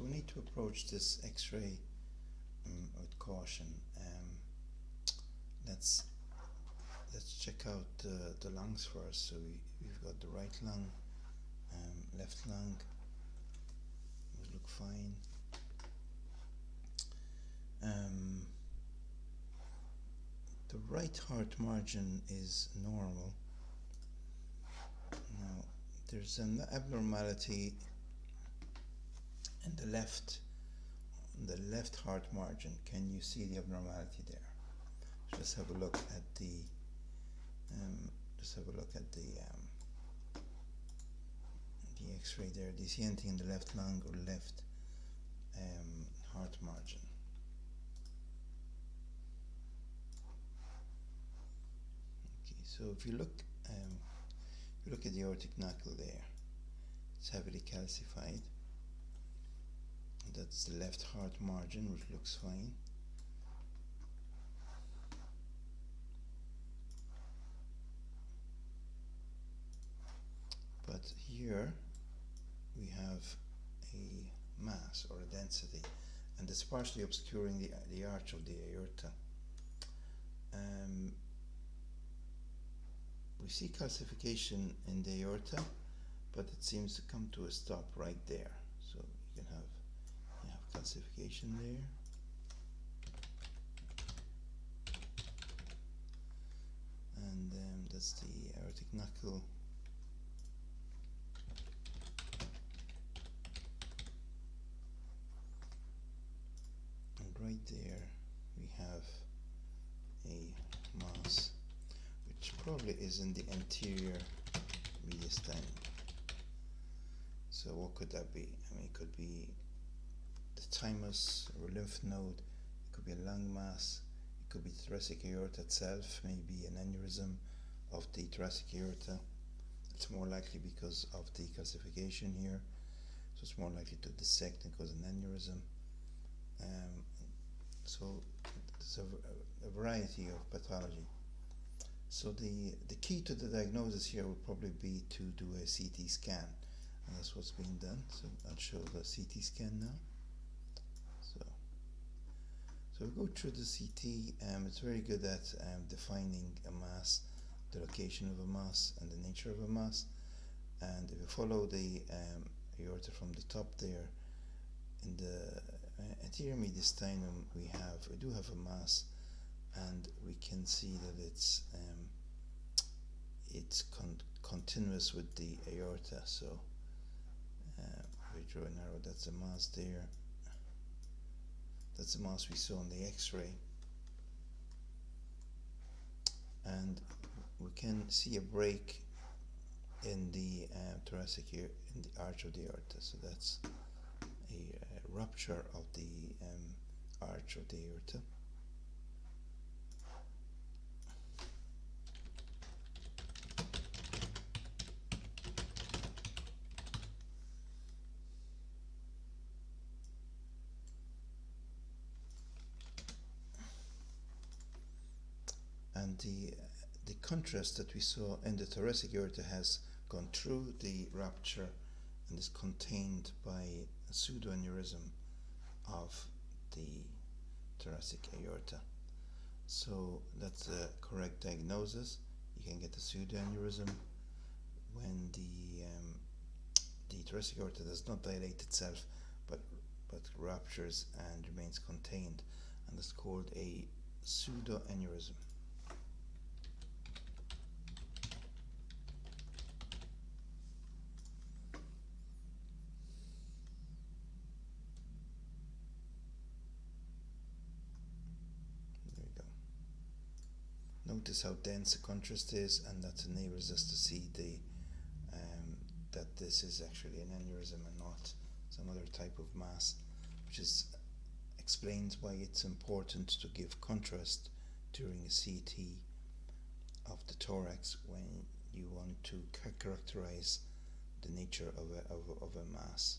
So we need to approach this X-ray with caution. Let's check out the lungs first. So we've got the right lung, left lung. Those look fine. The right heart margin is normal. Now there's an abnormality in the left heart margin. Can you see the abnormality there? Just have a look at the the X-ray there. Do you see anything in the left lung or left heart margin? Okay, so if you look at the aortic knuckle there, it's heavily calcified. That's the left heart margin, which looks fine. But here we have a mass or a density, and it's partially obscuring the arch of the aorta. We see calcification in the aorta, but it seems to come to a stop right there. So you have calcification there. And that's the aortic knuckle. And right there we have a mass, which probably is in the anterior mediastinal. So what could that be? I mean, it could be the thymus or a lymph node, it could be a lung mass, it could be the thoracic aorta itself, maybe an aneurysm of the thoracic aorta. It's more likely because of the calcification here, so it's more likely to dissect and cause an aneurysm. So there's a variety of pathology. So the key to the diagnosis here would probably be to do a CT scan, and that's what's being done. So I'll show the CT scan now. So we go through the CT. It's very good at defining a mass, the location of a mass, and the nature of a mass. And if you follow the aorta from the top there, in the anterior mediastinum, we do have a mass, and we can see that it's continuous with the aorta. So we draw an arrow. That's a mass there. That's the mass we saw on the X-ray, and we can see a break in the thoracic in the arch of the aorta. So that's a rupture of the arch of the aorta. And the contrast that we saw in the thoracic aorta has gone through the rupture and is contained by a pseudoaneurysm of the thoracic aorta. So that's a correct diagnosis. You can get a pseudoaneurysm when the thoracic aorta does not dilate itself, but ruptures and remains contained, and it's called a pseudoaneurysm. Notice how dense the contrast is, and that enables us to see that this is actually an aneurysm and not some other type of mass, which explains why it's important to give contrast during a CT of the thorax when you want to characterize the nature of a mass.